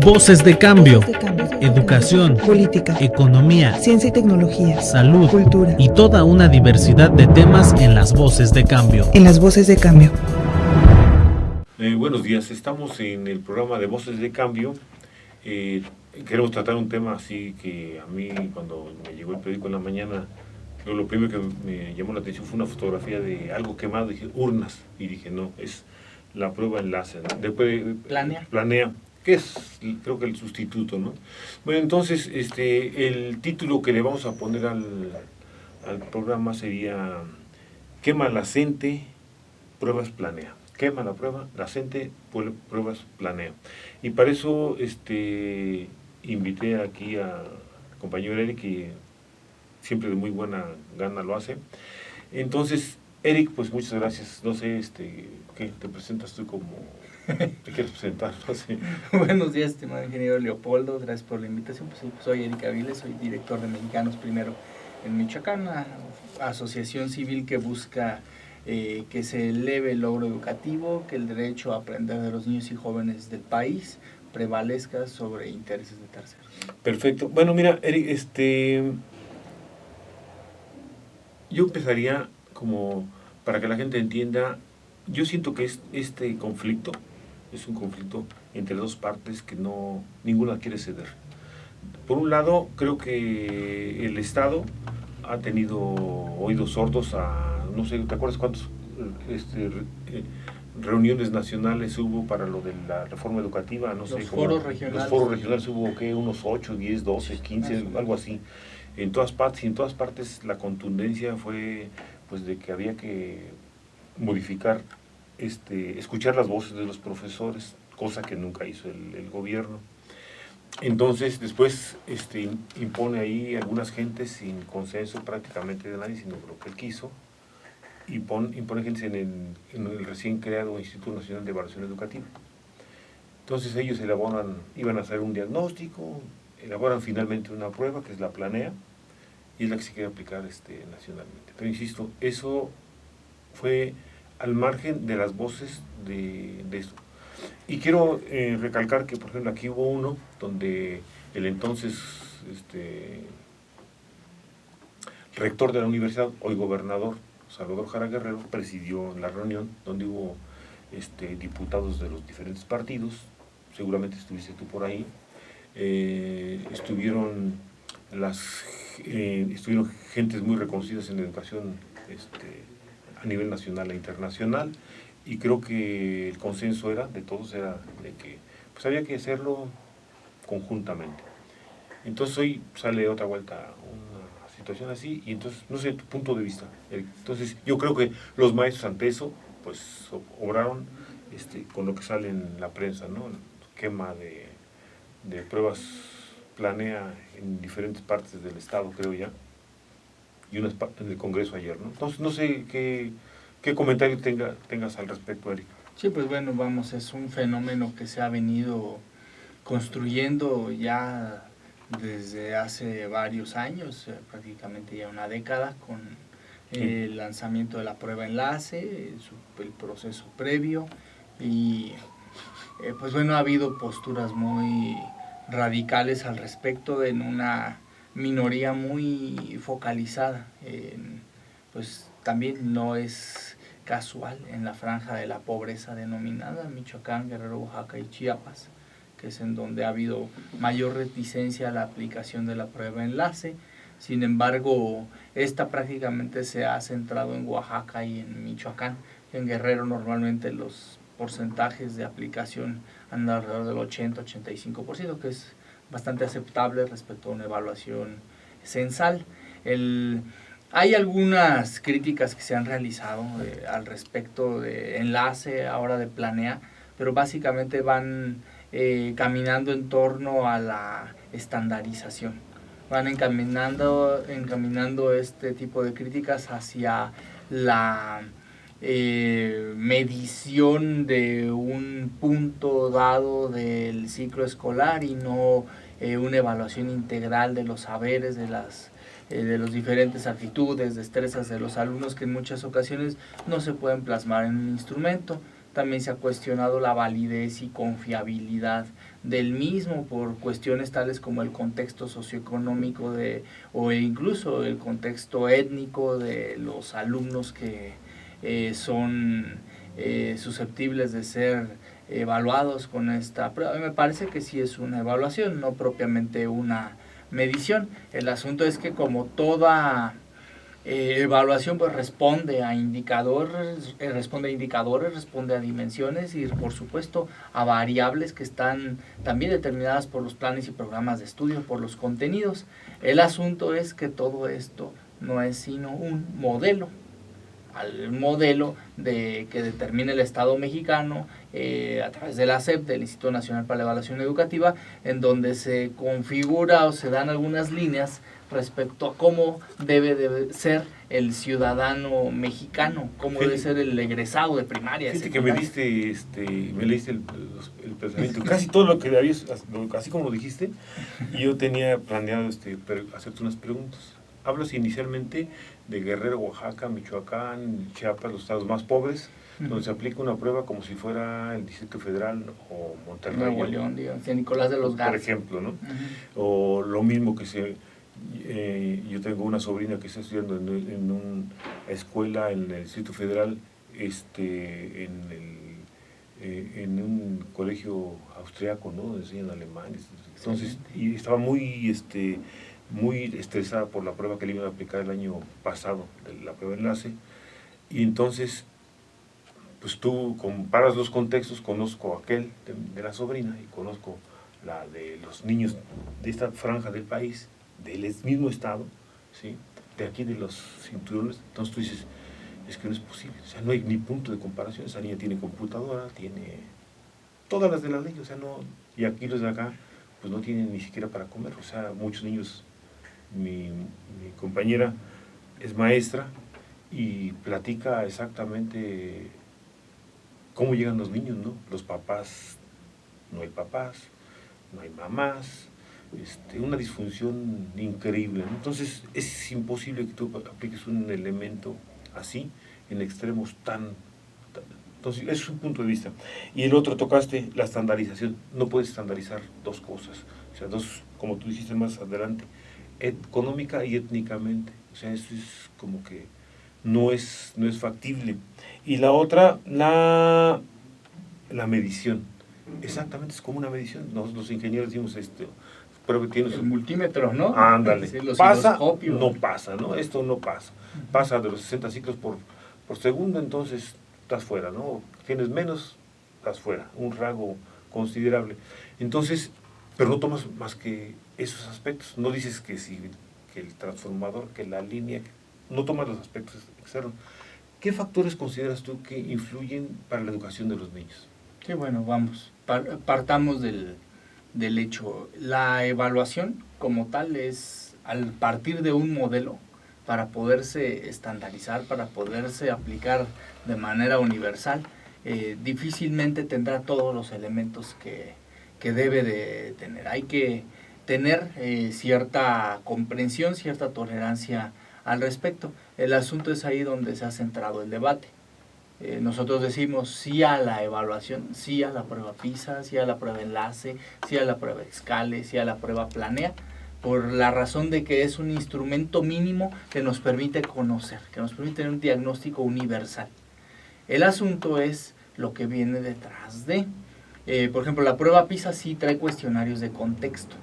Voces de cambio. Educación, política, economía, ciencia y tecnología, salud, cultura y toda una diversidad de temas en las Voces de Cambio. En las Voces de Cambio. Buenos días, estamos en el programa de Voces de Cambio. Queremos tratar un tema así que a mí, cuando me llegó el periódico en la mañana, lo primero que me llamó la atención fue una fotografía de algo quemado. Dije, urnas. Y dije, no, es la prueba enlace, ¿no? Después, planea, que es, creo que el sustituto, ¿no? Bueno, entonces, el título que le vamos a poner al programa sería Quema la CENTE, pruebas planea. Quema la prueba, la CENTE, pruebas planea. Y para eso invité aquí al compañero Eric, que siempre de muy buena gana lo hace. Entonces, Eric, pues muchas gracias. No sé, ¿qué te presentas tú como? ¿Te quieres presentar? No sé. Buenos días, estimado ingeniero Leopoldo. Gracias por la invitación. Pues soy Eric Aviles, soy director de Mexicanos Primero en Michoacán, una asociación civil que busca que se eleve el logro educativo, que el derecho a aprender de los niños y jóvenes del país prevalezca sobre intereses de terceros. Perfecto. Bueno, mira, Eric, yo empezaría como para que la gente entienda. Yo siento que este conflicto es un conflicto entre dos partes que ninguna quiere ceder. Por un lado, creo que el Estado ha tenido oídos sordos a, no sé, ¿te acuerdas cuántos reuniones nacionales hubo para lo de la reforma educativa? No sé, los foros regionales. Los foros regionales hubo, ¿qué? Unos 8, 10, 12, 15, algo así. En todas partes, y en todas partes la contundencia fue pues de que había que modificar, escuchar las voces de los profesores, cosa que nunca hizo el gobierno. Entonces, después impone ahí algunas gentes sin consenso prácticamente de nadie, sino lo que él quiso, impone gentes en el recién creado Instituto Nacional de Evaluación Educativa. Entonces ellos iban a hacer un diagnóstico, elaboran finalmente una prueba que es la planea, y es la que se quiere aplicar nacionalmente. Pero insisto, eso fue al margen de las voces de esto. Y quiero recalcar que, por ejemplo, aquí hubo uno donde el entonces rector de la universidad, hoy gobernador, Salvador Jara Guerrero, presidió la reunión donde hubo diputados de los diferentes partidos. Seguramente estuviste tú por ahí. Estuvieron gentes muy reconocidas en la educación a nivel nacional e internacional, y creo que el consenso de todos era de que pues había que hacerlo conjuntamente. Entonces hoy sale otra vuelta una situación así, y entonces, no sé, tu punto de vista, Eric. Entonces yo creo que los maestros ante eso pues obraron con lo que sale en la prensa, ¿no? Quema de pruebas planea en diferentes partes del estado, creo ya, y unas en el Congreso ayer, ¿no? Entonces no sé qué comentario tengas al respecto, Eric. Sí, pues bueno, es un fenómeno que se ha venido construyendo ya desde hace varios años, prácticamente ya una década, con el lanzamiento de la prueba enlace, el proceso previo, y pues bueno, ha habido posturas muy radicales al respecto en una minoría muy focalizada. Pues también no es casual en la franja de la pobreza denominada Michoacán, Guerrero, Oaxaca y Chiapas, que es en donde ha habido mayor reticencia a la aplicación de la prueba enlace. Sin embargo, esta prácticamente se ha centrado en Oaxaca y en Michoacán. En Guerrero normalmente los porcentajes de aplicación andan alrededor del 80-85%, que es bastante aceptable respecto a una evaluación censal. Hay algunas críticas que se han realizado al respecto de enlace, ahora de planea, pero básicamente van caminando en torno a la estandarización. Van encaminando este tipo de críticas hacia la medición de un punto dado del ciclo escolar y no una evaluación integral de los saberes, de las los diferentes actitudes, destrezas de los alumnos, que en muchas ocasiones no se pueden plasmar en un instrumento, también se ha cuestionado la validez y confiabilidad del mismo por cuestiones tales como el contexto socioeconómico o incluso el contexto étnico de los alumnos que son susceptibles de ser evaluados con esta prueba. Me parece que sí es una evaluación, no propiamente una medición. El asunto es que como toda evaluación pues responde a indicadores, responde a dimensiones y por supuesto a variables que están también determinadas por los planes y programas de estudio, por los contenidos. El asunto es que todo esto no es sino un modelo, al modelo que determina el Estado mexicano a través de la SEP, del Instituto Nacional para la Evaluación Educativa, en donde se configura o se dan algunas líneas respecto a cómo debe ser el ciudadano mexicano, cómo debe ser el egresado de primaria. Fíjate que me leíste el pensamiento, casi todo lo que habías, así como lo dijiste, y yo tenía planeado hacerte unas preguntas. Hablas inicialmente de Guerrero, Oaxaca, Michoacán, Chiapas, los estados más pobres, donde se aplica una prueba como si fuera el Distrito Federal o Monterrey. Nuevo León, digamos, San Nicolás de los Garza. Por ejemplo, ¿no? O lo mismo que yo tengo una sobrina que está estudiando en una escuela en el Distrito Federal, en un colegio austriaco, ¿no? Enseñan alemán. Entonces, y estaba muy estresada por la prueba que le iban a aplicar el año pasado, la prueba de enlace. Y entonces, pues tú comparas los contextos, conozco aquel de la sobrina y conozco la de los niños de esta franja del país, del mismo estado, ¿sí? De aquí de los cinturones. Entonces tú dices, es que no es posible, o sea, no hay ni punto de comparación. Esa niña tiene computadora, tiene todas las de la ley, o sea, no, y aquí los de acá, pues no tienen ni siquiera para comer, o sea, muchos niños. Mi compañera es maestra y platica exactamente cómo llegan los niños, ¿no? Los papás, no hay papás, no hay mamás, una disfunción increíble, ¿no? Entonces es imposible que tú apliques un elemento así en extremos entonces ese es un punto de vista. Y el otro, tocaste la estandarización. No puedes estandarizar dos cosas, o sea, como tú dijiste más adelante, económica y étnicamente, o sea, eso es como que no es factible. Y la otra, la medición, exactamente, es como una medición. Los ingenieros decimos pero tienes el multímetro, ¿no? Ándale, sí, pasa, no pasa, ¿no? Esto no pasa, pasa de los 60 ciclos por segundo, entonces estás fuera, ¿no? Tienes menos, estás fuera, un rango considerable. Entonces, pero no tomas más que esos aspectos, no dices que el transformador, que la línea, no tomas los aspectos externos. ¿Qué factores consideras tú que influyen para la educación de los niños? Sí, bueno, vamos, partamos del hecho. La evaluación como tal es al partir de un modelo para poderse estandarizar, para poderse aplicar de manera universal, difícilmente tendrá todos los elementos que debe de tener. Hay que tener cierta comprensión, cierta tolerancia al respecto. El asunto es ahí donde se ha centrado el debate. Nosotros decimos sí a la evaluación, sí a la prueba PISA, sí a la prueba enlace, sí a la prueba Excale, sí a la prueba Planea, por la razón de que es un instrumento mínimo que nos permite conocer, que nos permite tener un diagnóstico universal. El asunto es lo que viene detrás de. Por ejemplo, la prueba PISA sí trae cuestionarios de contexto.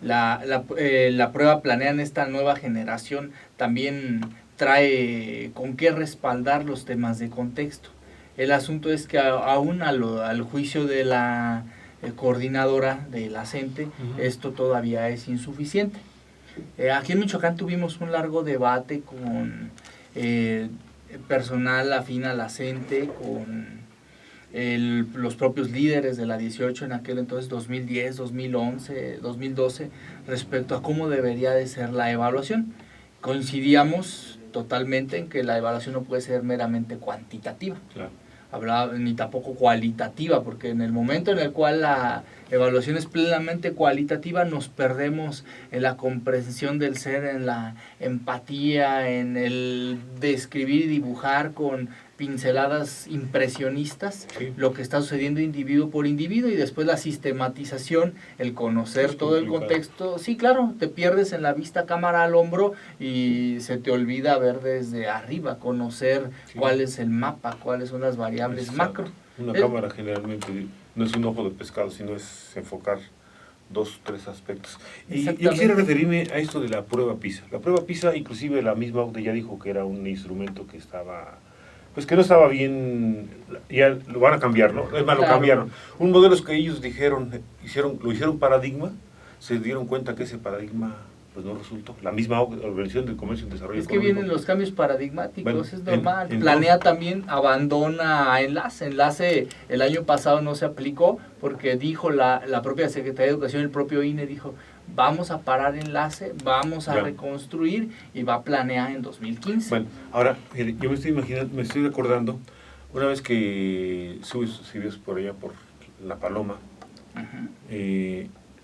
La prueba Planea en esta nueva generación también trae con qué respaldar los temas de contexto. El asunto es que aún al juicio de la coordinadora de la CENTE, esto todavía es insuficiente. Aquí en Michoacán tuvimos un largo debate con personal afín a la CENTE, con los propios líderes de la 18 en aquel entonces, 2010, 2011, 2012, respecto a cómo debería de ser la evaluación. Coincidíamos totalmente en que la evaluación no puede ser meramente cuantitativa. Claro. Ni tampoco cualitativa, porque en el momento en el cual la evaluación es plenamente cualitativa, nos perdemos en la comprensión del ser, en la empatía, en el describir y dibujar con pinceladas impresionistas, Sí. lo que está sucediendo individuo por individuo, y después la sistematización, el conocer Es todo el complicado. contexto. Sí, claro, te pierdes en la vista cámara al hombro y se te olvida ver desde arriba, conocer Sí. cuál es el mapa, cuáles son las variables Exacto. macro. Una Es- cámara generalmente no es un ojo de pescado, sino es enfocar 2 o 3 aspectos. Y yo Exactamente. quisiera referirme a esto de la prueba PISA. La prueba PISA, inclusive la misma OCDE ya dijo que era un instrumento que estaba, pues que no estaba bien, ya lo van a cambiar, ¿no? Es más, lo Claro. cambiaron. Un modelo que ellos dijeron, lo hicieron paradigma, se dieron cuenta que ese paradigma pues no resultó. La misma Organización del Comercio y Desarrollo Es que Económico. vienen los cambios paradigmáticos, Bueno, es normal. entonces- Planea también, abandona a Enlace. Enlace el año pasado no se aplicó porque dijo la propia Secretaría de Educación, el propio INE dijo, vamos a parar Enlace, vamos a Ya. reconstruir, y va a planear en 2015. Bueno, ahora, mire, yo me estoy imaginando, me estoy recordando, una vez que subes por allá por La Paloma, Ujú.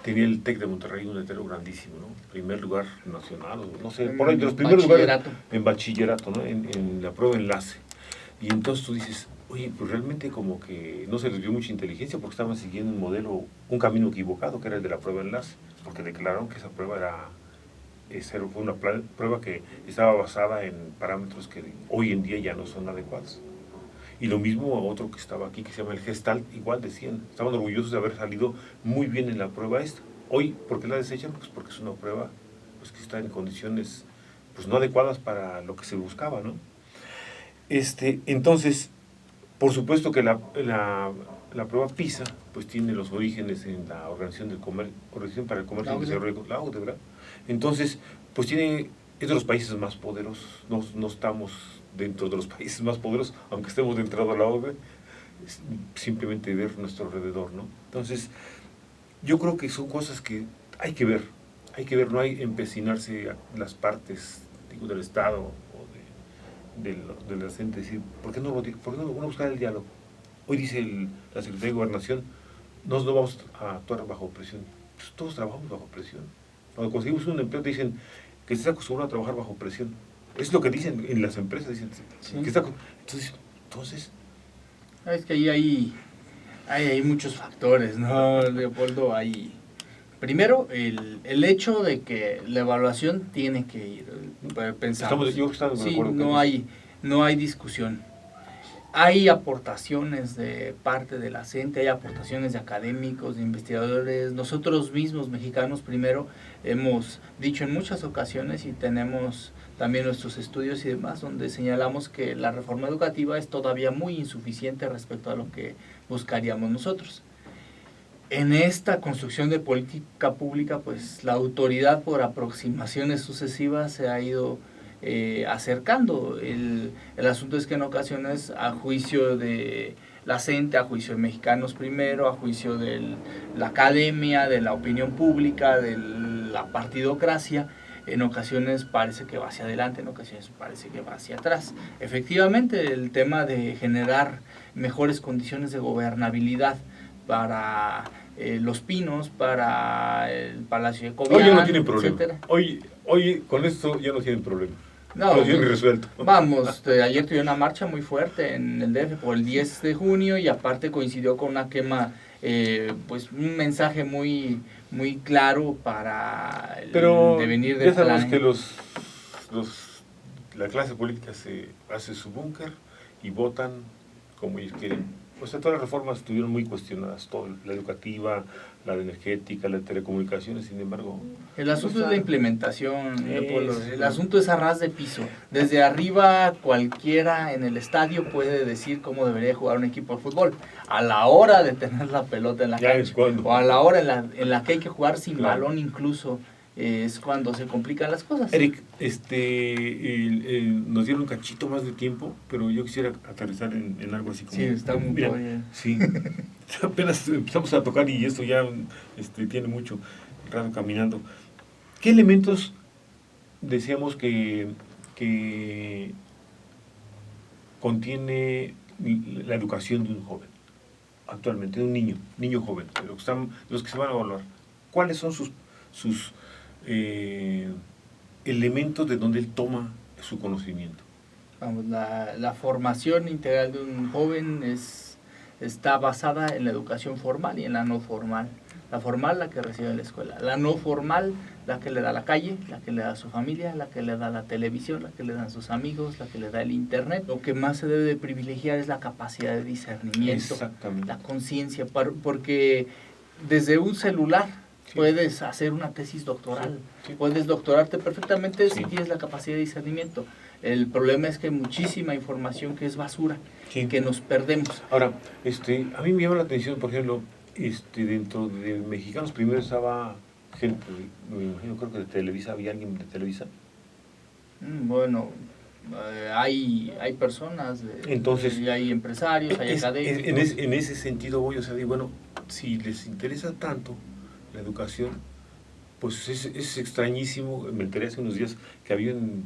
tenía el TEC de Monterrey un letrero grandísimo, ¿no? Primer lugar nacional, o no sé, En por ahí de los primeros lugares bachillerato. en bachillerato, ¿no? En la prueba enlace. Y entonces tú dices, oye, pues realmente como que no se les dio mucha inteligencia porque estaban siguiendo un modelo, un camino equivocado, que era el de la prueba enlace, porque declararon que esa prueba fue una prueba que estaba basada en parámetros que hoy en día ya no son adecuados. Y lo mismo otro que estaba aquí, que se llama el Gestalt, igual decían, estaban orgullosos de haber salido muy bien en la prueba esta. Hoy, ¿por qué la desechan? Pues porque es una prueba pues, que está en condiciones pues, no adecuadas para lo que se buscaba, ¿no? Entonces, por supuesto que la prueba PISA pues tiene los orígenes en la Organización para el Comercio y Desarrollo, la OCDE, ¿verdad? Entonces, pues es de los países más poderosos, no estamos dentro de los países más poderosos, aunque estemos dentro de la OCDE, simplemente ver nuestro alrededor, ¿no? Entonces, yo creo que son cosas que hay que ver, no hay empecinarse a las partes, digo, del Estado o de la gente, decir, ¿por qué no buscar el diálogo? Hoy dice la Secretaría de Gobernación, no vamos a actuar bajo presión. Pues todos trabajamos bajo presión. Cuando conseguimos un empleo te dicen que estás acostumbrado a trabajar bajo presión. Es lo que dicen en las empresas, dicen Sí. que entonces Es que ahí hay muchos factores, ¿no, Leopoldo? Primero, el hecho de que la evaluación tiene que ir, pensamos. yo creo que estamos de Sí, acuerdo con no hay discusión. Hay aportaciones de parte de la CENTE, hay aportaciones de académicos, de investigadores. Nosotros mismos, mexicanos, primero, hemos dicho en muchas ocasiones, y tenemos también nuestros estudios y demás, donde señalamos que la reforma educativa es todavía muy insuficiente respecto a lo que buscaríamos nosotros. En esta construcción de política pública, pues la autoridad por aproximaciones sucesivas se ha ido acercando. El asunto es que en ocasiones, a juicio de la CENTE, a juicio de Mexicanos Primero, a juicio de la academia, de la opinión pública, de la partidocracia, en ocasiones parece que va hacia adelante, en ocasiones parece que va hacia atrás. Efectivamente, el tema de generar mejores condiciones de gobernabilidad para Los Pinos, para el Palacio de Cobián, hoy ya no tienen problema. etcétera. Hoy con esto ya no tienen problema. No, lo tienen resuelto. Vamos, ayer tuve una marcha muy fuerte en el DF por el 10 de junio y aparte coincidió con una quema, pues un mensaje muy claro para el devenir del ya sabemos plan. que la clase política se hace su búnker y votan como ellos quieren. O sea, todas las reformas estuvieron muy cuestionadas, la educativa, la energética, la de telecomunicaciones, sin embargo... El asunto es la implementación, Leopoldo. El sí. asunto es a ras de piso. Desde arriba cualquiera en el estadio puede decir cómo debería jugar un equipo de fútbol. A la hora de tener la pelota en la Ya cancha, es cuando. o a la hora en la que hay que jugar sin Claro. balón incluso, es cuando se complican las cosas. Eric, nos dieron un cachito más de tiempo, pero yo quisiera aterrizar en algo así como... Sí, está muy Mira, bien. sí, apenas empezamos a tocar y esto ya tiene mucho rato caminando. ¿Qué elementos decíamos que contiene la educación de un joven actualmente, de un niño joven, de los que se van a evaluar? ¿Cuáles son sus elementos de donde él toma su conocimiento? Vamos, la formación integral de un joven está basada en la educación formal y en la no formal. La formal, la que recibe en la escuela. La no formal, la que le da la calle, la que le da su familia, la que le da la televisión, la que le dan sus amigos, la que le da el internet. Lo que más se debe de privilegiar es la capacidad de discernimiento, la conciencia, porque desde un celular puedes hacer una tesis doctoral, puedes doctorarte perfectamente si tienes la capacidad de discernimiento. El problema es que hay muchísima información que es basura, que nos perdemos. Ahora, a mí me llama la atención, por ejemplo, dentro de Mexicanos primero estaba gente, me imagino, creo que de Televisa, ¿había alguien de Televisa? Bueno, hay personas, entonces, hay empresarios, hay académicos. En ese sentido voy, o sea, digo, bueno, si les interesa tanto la educación, pues es extrañísimo. Me enteré hace unos días que había en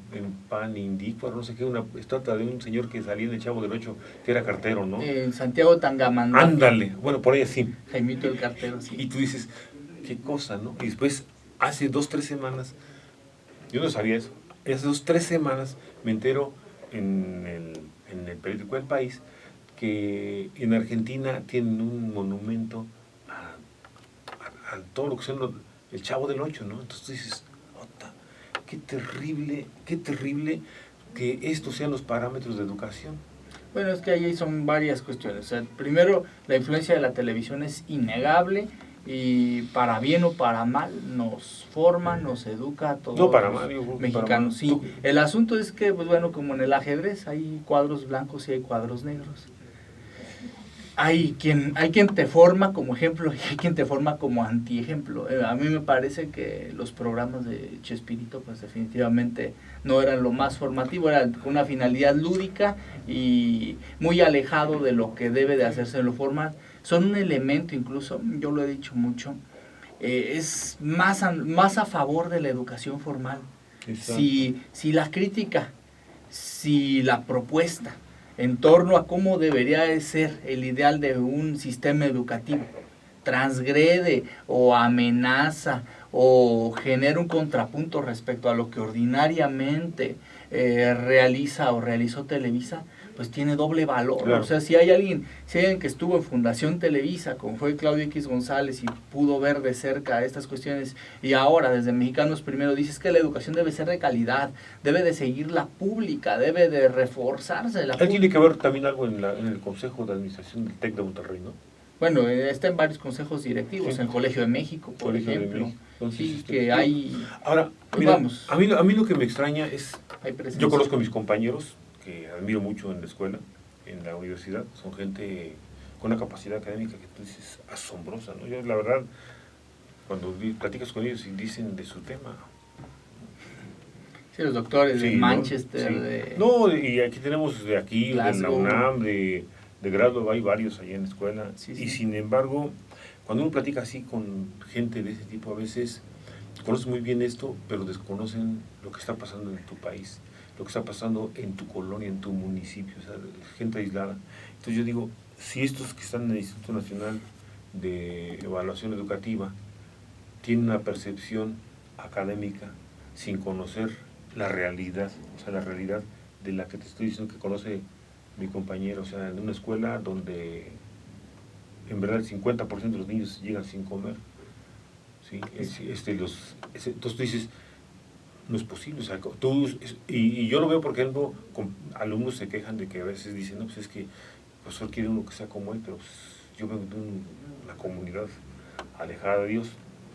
Pan Indícuaro, no sé qué, una estatua de un señor que salía en el Chavo del Ocho, que era cartero, ¿no? En Santiago Tangamandapio. Ándale, bueno, por ahí así. Jaimito el cartero, sí. Y tú dices, qué cosa, ¿no? Y después, hace 2-3 semanas, yo no sabía eso, hace 2-3 semanas me entero en el periódico El País que en Argentina tienen un monumento a todo lo que son el Chavo del Ocho, ¿no? Entonces tú dices, qué terrible que estos sean los parámetros de educación. Bueno, es que ahí son varias cuestiones. O sea, primero, la influencia de la televisión es innegable y para bien o para mal nos forma, nos educa a todos los mexicanos. Sí. El asunto es que, pues bueno, como en el ajedrez hay cuadros blancos y hay cuadros negros. Hay quien te forma como ejemplo y hay quien te forma como antiejemplo. A mí me parece que los programas de Chespirito pues definitivamente no eran lo más formativo, eran con una finalidad lúdica y muy alejado de lo que debe de hacerse en lo formal. Son un elemento, incluso, yo lo he dicho mucho, es más a favor de la educación formal. Si la crítica, si la propuesta en torno a cómo debería de ser el ideal de un sistema educativo transgrede o amenaza o genera un contrapunto respecto a lo que ordinariamente realiza o realizó Televisa, pues tiene doble valor. Claro. O sea, si hay alguien que estuvo en Fundación Televisa, como fue Claudio X González, y pudo ver de cerca estas cuestiones, y ahora desde Mexicanos Primero dices que la educación debe ser de calidad, debe de seguir la pública, debe de reforzarse la pública. Tiene que ver también algo en el Consejo de Administración del TEC de Monterrey, ¿no? Bueno, está en varios consejos directivos, en el Colegio de México, por ejemplo. Entonces, sí, que hay... Ahora, mira, a mí lo que me extraña es... Yo conozco a mis compañeros, que admiro mucho en la escuela, en la universidad, son gente con una capacidad académica que tú dices asombrosa, ¿no? Yo, la verdad, cuando platicas con ellos y dicen de su tema... Sí, los doctores de Manchester, ¿no? Sí. de... No, y aquí tenemos de aquí, Glasgow, de la UNAM, de Glasgow, hay varios allá en la escuela, y sin embargo, cuando uno platica así con gente de ese tipo, a veces conocen muy bien esto, pero desconocen lo que está pasando en tu país, lo que está pasando en tu colonia, en tu municipio, o sea, gente aislada. Entonces yo digo, si estos que están en el Instituto Nacional de Evaluación Educativa tienen una percepción académica sin conocer la realidad, o sea, la realidad de la que te estoy diciendo que conoce mi compañero, o sea, en una escuela donde en verdad el 50% de los niños llegan sin comer, ¿sí? Entonces tú dices, no es posible, o sea, y yo lo veo, por ejemplo, con alumnos se quejan de que a veces dicen, no, pues es que el profesor quiere uno que sea como él, pero pues, yo vengo de una comunidad alejada de Dios.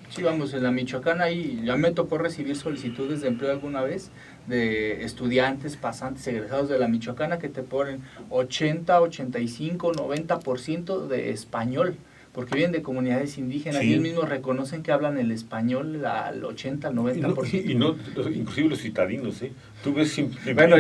Sí, vamos, en la Michoacana ahí ya me tocó recibir solicitudes de empleo alguna vez de estudiantes, pasantes, egresados de la Michoacana que te ponen 80, 85, 90% de español, porque vienen de comunidades indígenas y ellos mismos reconocen que hablan el español al 80, al 90%. Y no, inclusive los citadinos, ¿eh? Tú ves simplemente... Bueno,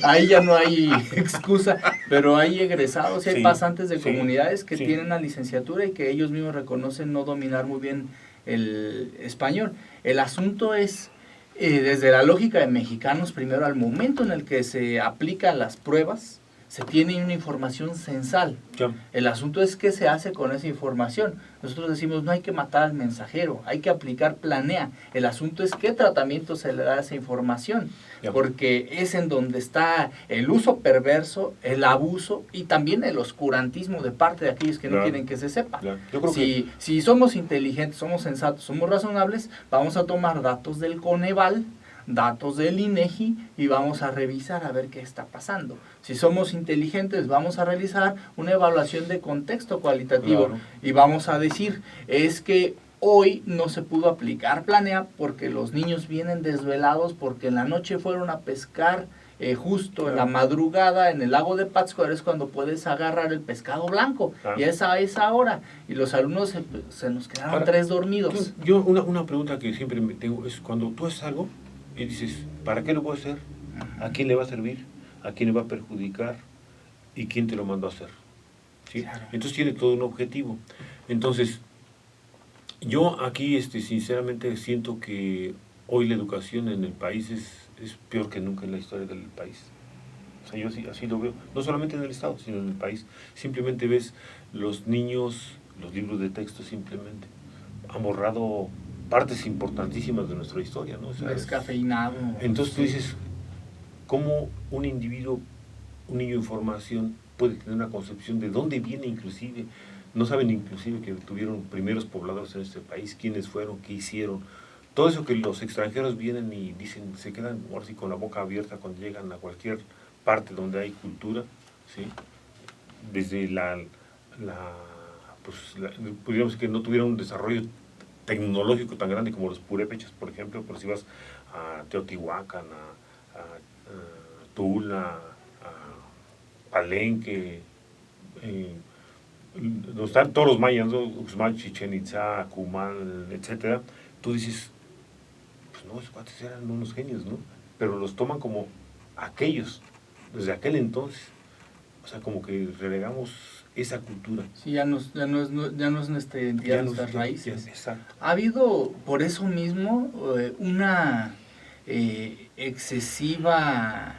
ahí ya no hay excusa, pero hay egresados y hay pasantes de comunidades que tienen una licenciatura y que ellos mismos reconocen no dominar muy bien el español. El asunto es, desde la lógica de Mexicanos Primero, al momento en el que se aplican las pruebas, se tiene una información censal. Ya. El asunto es qué se hace con esa información. Nosotros decimos, no hay que matar al mensajero, hay que aplicar planea. El asunto es qué tratamiento se le da a esa información, Ya. porque es en donde está el uso perverso, el abuso y también el oscurantismo de parte de aquellos que no Claro. quieren que se sepa. Ya. Yo creo Si somos inteligentes, somos sensatos, somos razonables, vamos a tomar datos del Coneval, datos del INEGI y vamos a revisar a ver qué está pasando. Si somos inteligentes, vamos a realizar una evaluación de contexto cualitativo. Claro. Y vamos a decir, es que hoy no se pudo aplicar planea porque los niños vienen desvelados porque en la noche fueron a pescar justo en la madrugada en el lago de Pátzcuaro, es cuando puedes agarrar el pescado blanco, y es a esa hora, y los alumnos se nos quedaron Ahora, 3 dormidos. Yo una pregunta que siempre me tengo es cuando tú haces algo y dices, ¿para qué lo voy a hacer? ¿A quién le va a servir? ¿A quién le va a perjudicar? ¿Y quién te lo mandó a hacer? ¿Sí? Claro. Entonces tiene todo un objetivo. Entonces, yo aquí sinceramente siento que hoy la educación en el país es peor que nunca en la historia del país. O sea, yo así lo veo, no solamente en el Estado, sino en el país. Simplemente ves los niños, los libros de texto simplemente han borrado partes importantísimas de nuestra historia, ¿no? O sea, Descafeinado. entonces tú Sí. dices, ¿cómo un individuo, un niño en formación puede tener una concepción de dónde viene inclusive? No saben inclusive que tuvieron primeros pobladores en este país, quiénes fueron, qué hicieron. Todo eso que los extranjeros vienen y dicen, se quedan ahora sí con la boca abierta cuando llegan a cualquier parte donde hay cultura, ¿sí? Desde podríamos que no tuvieron un desarrollo tecnológico tan grande como los purépechas, por ejemplo, pero si vas a Teotihuacán, a Tula, a Palenque, donde están todos los mayas, ¿no? Uxmal, Chichén Itzá, Cumal, etcétera, tú dices, pues no, esos cuates eran unos genios, ¿no? Pero los toman como aquellos, desde aquel entonces. O sea, como que relegamos esa cultura. Sí, ya no es nuestra identidad, Ya no nuestras sé, raíces. exacto. Ha habido, por eso mismo, una excesiva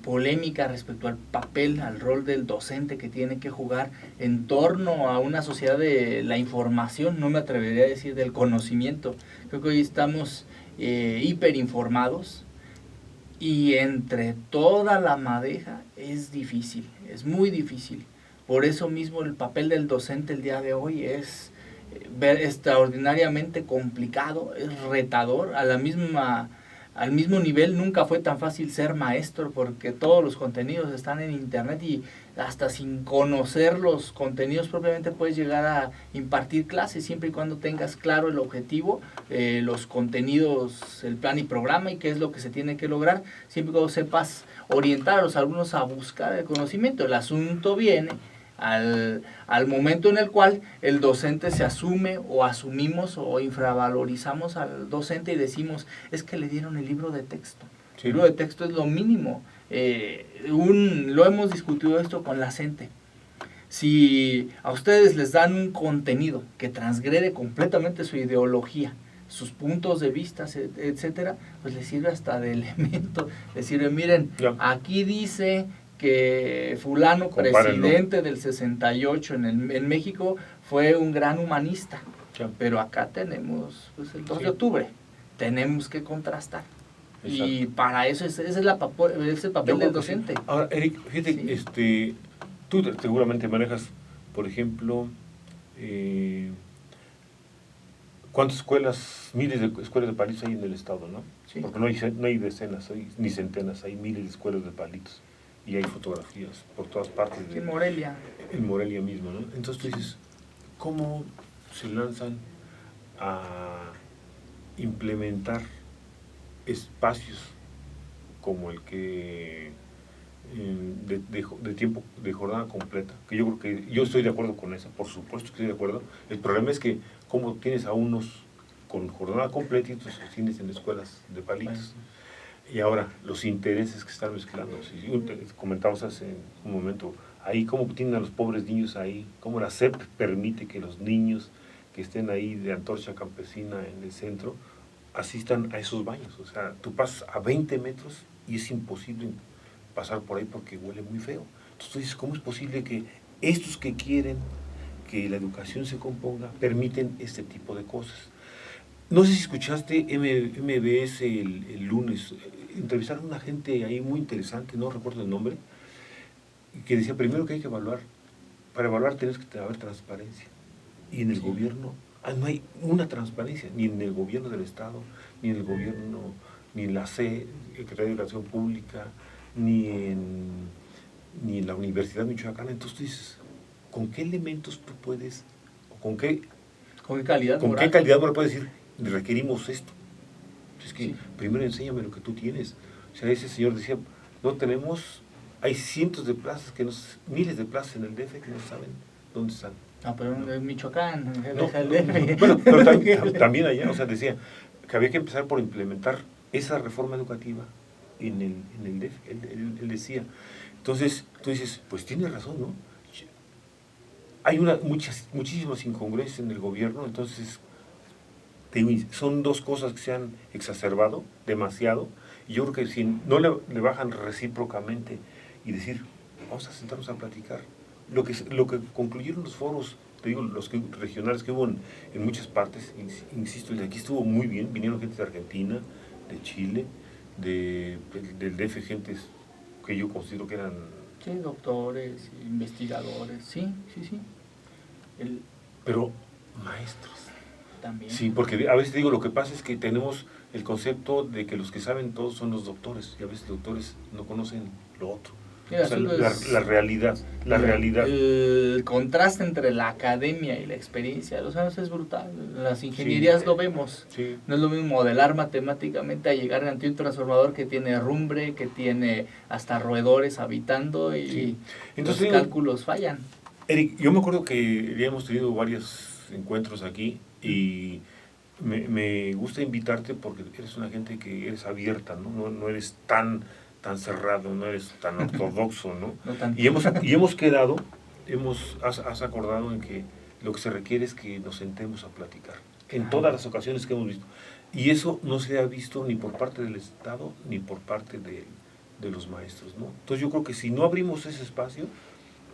polémica respecto al papel, al rol del docente que tiene que jugar en torno a una sociedad de la información, no me atrevería a decir del conocimiento. Creo que hoy estamos hiperinformados y entre toda la madeja es difícil, es muy difícil. Por eso mismo el papel del docente el día de hoy es extraordinariamente complicado, es retador, al mismo nivel nunca fue tan fácil ser maestro porque todos los contenidos están en internet y hasta sin conocer los contenidos propiamente puedes llegar a impartir clases siempre y cuando tengas claro el objetivo, los contenidos, el plan y programa y qué es lo que se tiene que lograr, siempre y cuando sepas orientar a los alumnos a buscar el conocimiento. El asunto viene al momento en el cual el docente se asume o asumimos o infravalorizamos al docente y decimos, es que le dieron el libro de texto. Sí. El libro de texto es lo mínimo. Lo hemos discutido esto con la gente. Si a ustedes les dan un contenido que transgrede completamente su ideología, sus puntos de vista, etcétera, pues les sirve hasta de elemento. Les sirve, miren, Ya. aquí dice que fulano, presidente del 68 en México, fue un gran humanista. Ya. Pero acá tenemos pues, el 2 Sí. de octubre. Tenemos que contrastar. Exacto. Y para eso es el papel Yo del creo que docente. sí. Ahora, Eric, fíjate, Sí. tú seguramente manejas, por ejemplo, ¿cuántas escuelas, miles de escuelas de palitos hay en el estado, no? Sí. Porque no hay decenas, ni centenas, hay miles de escuelas de palitos. Y hay fotografías por todas partes. Aquí en Morelia. En Morelia mismo, ¿no? Entonces tú dices, ¿cómo se lanzan a implementar espacios como el que de tiempo, de jornada completa? Que yo creo que, yo estoy de acuerdo con eso, por supuesto que estoy de acuerdo. El problema es que como tienes a unos con jornada completa y otros los tienes en escuelas de palitos. Y ahora, los intereses que están mezclando. Si comentábamos hace un momento, ahí cómo tienen a los pobres niños ahí, cómo la SEP permite que los niños que estén ahí de Antorcha Campesina en el centro asistan a esos baños. O sea, tú pasas a 20 metros y es imposible pasar por ahí porque huele muy feo. Entonces tú dices, ¿cómo es posible que estos que quieren que la educación se componga permiten este tipo de cosas? No sé si escuchaste MBS el lunes, entrevistaron a una gente ahí muy interesante, no recuerdo el nombre, que decía primero que hay que evaluar. Para evaluar tienes que haber transparencia. Y en el gobierno no hay una transparencia, ni en el gobierno del Estado, ni en el gobierno, ni en la CE, Secretaría de Educación Pública, ni en la Universidad Michoacana. Entonces tú dices, ¿con qué elementos tú puedes, o con qué calidad moral puedes decir, requerimos esto? Es que primero enséñame lo que tú tienes. O sea, ese señor decía, no tenemos, hay cientos de plazas, miles de plazas en el DF que no saben dónde están. No, pero en Michoacán, Bueno, pero también allá, o sea, decía que había que empezar por implementar esa reforma educativa en el DF, él decía. Entonces, tú dices, pues tiene razón, ¿no? Hay muchísimas incongruencias en el gobierno, entonces son dos cosas que se han exacerbado demasiado, y yo creo que si no le bajan recíprocamente y decir, vamos a sentarnos a platicar, lo que concluyeron los foros, te digo, los regionales que hubo en muchas partes, insisto, y aquí estuvo muy bien, vinieron gente de Argentina, de Chile, del DF, gentes que yo considero que eran... Sí, doctores, investigadores, sí. Pero maestros. También. Sí, porque a veces digo, lo que pasa es que tenemos el concepto de que los que saben todos son los doctores, y a veces los doctores no conocen lo otro. O sea, la realidad. El contraste entre la academia y la experiencia de los años es brutal. Las ingenierías lo vemos. Sí. No es lo mismo modelar matemáticamente a llegar ante un transformador que tiene rumbre, que tiene hasta roedores habitando y entonces, los cálculos fallan. Eric, yo me acuerdo que ya hemos tenido varios encuentros aquí y me gusta invitarte porque eres una gente que eres abierta, no eres tan cerrado, no eres tan ortodoxo, ¿no? Y hemos quedado, has acordado en que lo que se requiere es que nos sentemos a platicar, en todas las ocasiones que hemos visto. Y eso no se ha visto ni por parte del Estado, ni por parte de los maestros, ¿no? Entonces yo creo que si no abrimos ese espacio,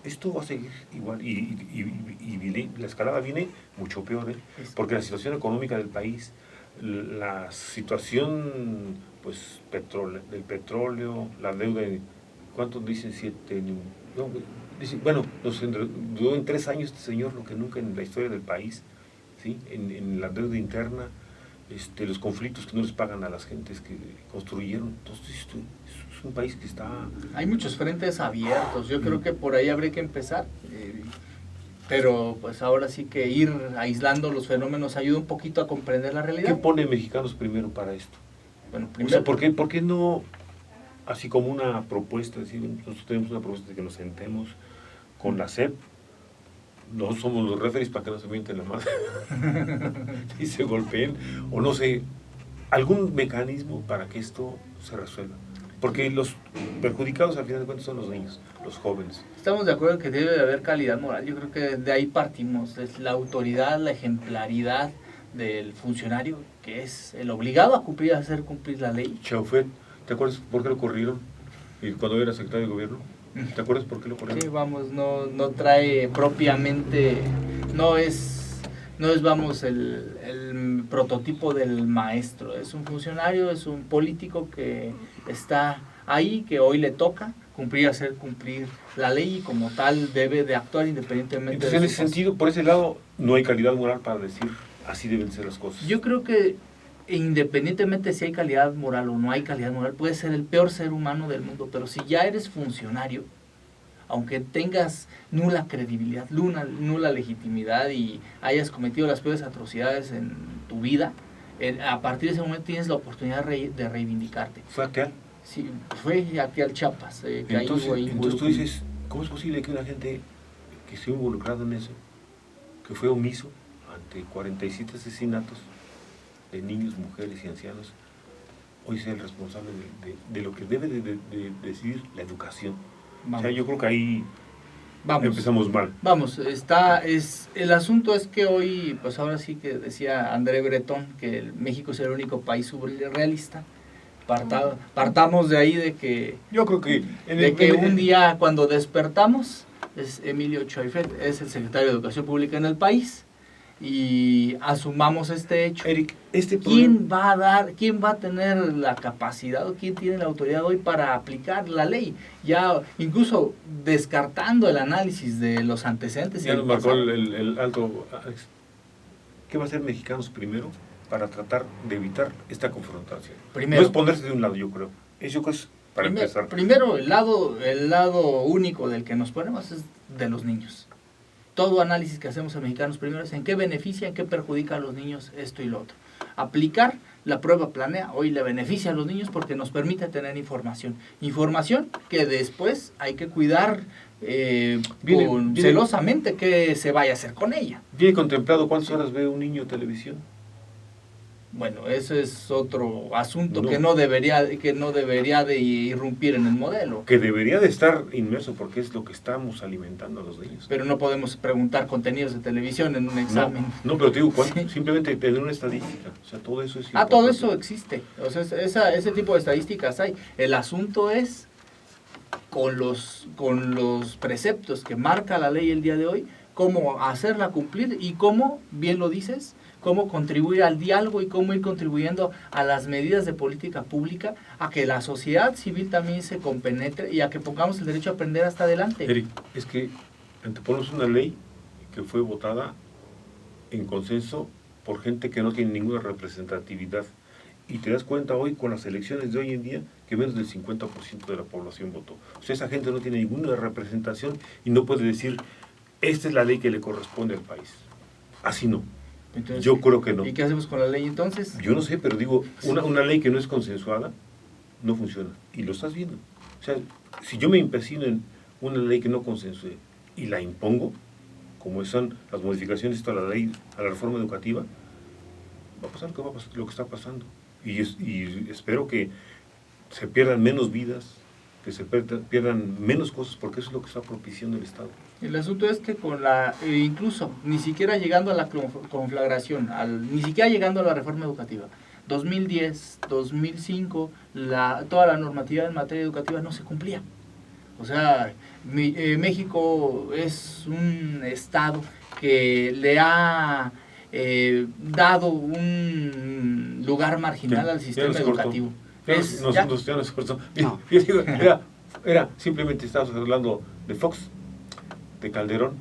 esto va a seguir igual, y la escalada viene mucho peor, porque la situación económica del país, la situación pues del petróleo, la deuda, ¿cuántos dicen? 7, no, dicen, bueno, nos duró en 3 años este señor lo que nunca en la historia del país, ¿sí? En la deuda interna, los conflictos que no les pagan a las gentes que construyeron. Entonces es un país que está... Hay muchos frentes abiertos, yo creo que por ahí habría que empezar, pero pues ahora sí que ir aislando los fenómenos ayuda un poquito a comprender la realidad. ¿Qué pone Mexicanos Primero para esto? Bueno, primero, o sea, ¿por qué no, así como una propuesta, decir, nosotros tenemos una propuesta de que nos sentemos con la SEP, no somos los referees para que no se mienten la madre y se golpeen, o no sé, algún mecanismo para que esto se resuelva? Porque los perjudicados al final de cuentas son los niños, los jóvenes. Estamos de acuerdo que debe de haber calidad moral, yo creo que de ahí partimos, es la autoridad, la ejemplaridad del funcionario, que es el obligado a hacer cumplir la ley. Chaufet, ¿te acuerdas por qué lo corrieron? Y cuando era secretario de gobierno, ¿te acuerdas por qué lo corrieron? Sí, vamos, no trae propiamente, no es vamos, el prototipo del maestro, es un funcionario, es un político que está ahí, que hoy le toca hacer cumplir la ley y como tal debe de actuar independientemente. Entonces, en ese sentido, por ese lado, no hay calidad moral para decir así deben ser las cosas. Yo creo que independientemente si hay calidad moral o no hay calidad moral, puedes ser el peor ser humano del mundo, pero si ya eres funcionario, aunque tengas nula credibilidad, nula legitimidad y hayas cometido las peores atrocidades en tu vida, a partir de ese momento tienes la oportunidad de reivindicarte. ¿Fue aquel? Sí, fue aquí al Chiapas. Entonces tú dices, ¿cómo es posible que una gente que se ha involucrado en eso, que fue omiso ante 47 asesinatos de niños, mujeres y ancianos, hoy sea el responsable de lo que debe de decidir la educación? Vamos. O sea, yo creo que ahí empezamos mal. Vamos, el asunto es que hoy, pues ahora sí que decía André Breton que México es el único país surrealista Partamos de ahí de que, Yo creo que... un día cuando despertamos, es Emilio Choifet, es el secretario de Educación Pública en el país, y asumamos este hecho. Eric, ¿Quién va a tener la capacidad o quién tiene la autoridad hoy para aplicar la ley? Ya incluso descartando el análisis de los antecedentes. Ya nos marcó el alto... ¿Qué va a hacer Mexicanos primero para tratar de evitar esta confrontación? Primero, no es ponerse de un lado, yo creo. Eso es para empezar. Primero, el lado único del que nos ponemos es de los niños. Todo análisis que hacemos en Mexicanos primero es en qué beneficia, en qué perjudica a los niños esto y lo otro. Aplicar la prueba Planea hoy le beneficia a los niños porque nos permite tener información. Información que después hay que cuidar celosamente qué se vaya a hacer con ella. ¿Viene contemplado cuántas horas ve un niño televisión? Bueno, eso es otro asunto No. que no debería de irrumpir en el modelo. Que debería de estar inmerso porque es lo que estamos alimentando a los niños. Pero no podemos preguntar contenidos de televisión en un examen. No, pero te digo, Sí. simplemente tener una estadística. O sea, todo eso es Todo importante. eso existe. O sea, ese tipo de estadísticas hay. El asunto es con los preceptos que marca la ley el día de hoy, cómo hacerla cumplir y cómo, bien lo dices, cómo contribuir al diálogo y cómo ir contribuyendo a las medidas de política pública, a que la sociedad civil también se compenetre y a que pongamos el derecho a aprender hasta adelante. Eric, es que anteponemos una ley que fue votada en consenso por gente que no tiene ninguna representatividad. Y te das cuenta hoy con las elecciones de hoy en día que menos del 50% de la población votó. O sea, esa gente no tiene ninguna representación y no puede decir, esta es la ley que le corresponde al país. Así no. Entonces, Yo creo que no. ¿Y qué hacemos con la ley entonces? Yo no sé, pero digo, una ley que no es consensuada no funciona. Y lo estás viendo. O sea, si yo me empecino en una ley que no consensue y la impongo, como son las modificaciones a la ley, a la reforma educativa, va a pasar lo que está pasando. Y espero que se pierdan menos vidas, que se pierdan menos cosas, porque eso es lo que está propiciando el Estado. El asunto es que incluso ni siquiera llegando a la conflagración, ni siquiera llegando a la reforma educativa, 2010, 2005, toda la normatividad en materia educativa no se cumplía. O sea, México es un estado que le ha dado un lugar marginal al sistema educativo. Ya nos cortó. No. Yo digo, era simplemente estábamos hablando de Fox, de Calderón,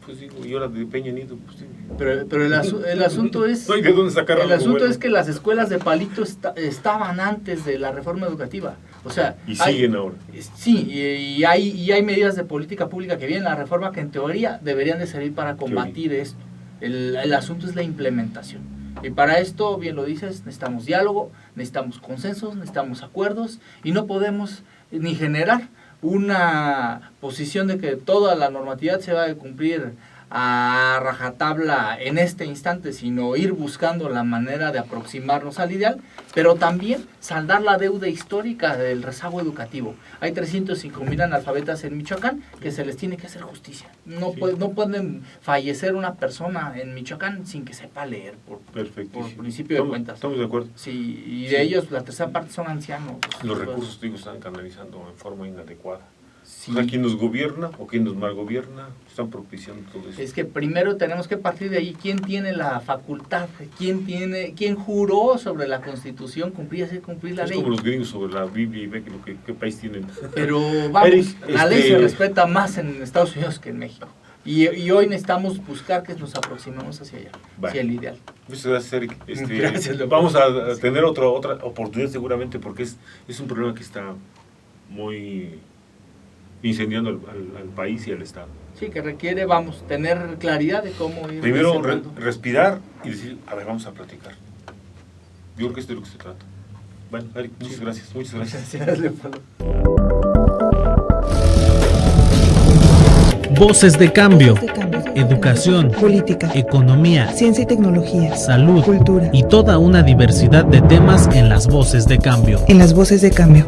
pues digo, y ahora de Peña Nieto, pues sí. Pero el asunto es... No hay de dónde sacar El algo asunto bueno. es que las escuelas de palito estaban antes de la reforma educativa. O sea, Y siguen ahora. Sí, y hay medidas de política pública que vienen en la reforma que en teoría deberían de servir para combatir esto. El asunto es la implementación. Y para esto, bien lo dices, necesitamos diálogo, necesitamos consensos, necesitamos acuerdos y no podemos ni generar una posición de que toda la normatividad se va a cumplir a rajatabla en este instante, sino ir buscando la manera de aproximarnos al ideal, pero también saldar la deuda histórica del rezago educativo. Hay 305,000 analfabetas en Michoacán que se les tiene que hacer justicia. No pueden fallecer una persona en Michoacán sin que sepa leer, por principio de cuentas. Estamos de acuerdo. Sí, y de ellos la tercera parte son ancianos. Los recursos, digo, están canalizando en forma inadecuada. Sí. O sea, quien nos gobierna o quien nos malgobierna están propiciando todo eso. Es que primero tenemos que partir de ahí. ¿Quién tiene la facultad? ¿Quién juró sobre la Constitución cumplir la es ley? como los gringos sobre la Biblia y ve qué país tienen. Pero vamos, Eric, la ley se respeta más en Estados Unidos que en México. Y hoy necesitamos buscar que nos aproximemos hacia allá, hacia el ideal. Muchas gracias, Eric. Gracias, vamos a tener otra oportunidad seguramente porque es un problema que está muy incendiando al país y al Estado. Sí, que requiere, tener claridad de cómo ir. Primero, respirar y decir, a ver, vamos a platicar. Yo creo que es de lo que se trata. Bueno, Eric, muchas gracias. Muchas gracias. Gracias, Leopoldo. Voces de cambio, Voces de cambio. educación, Política, economía, ciencia y tecnología, salud cultura. y toda una diversidad de temas en las Voces de Cambio. En las Voces de Cambio.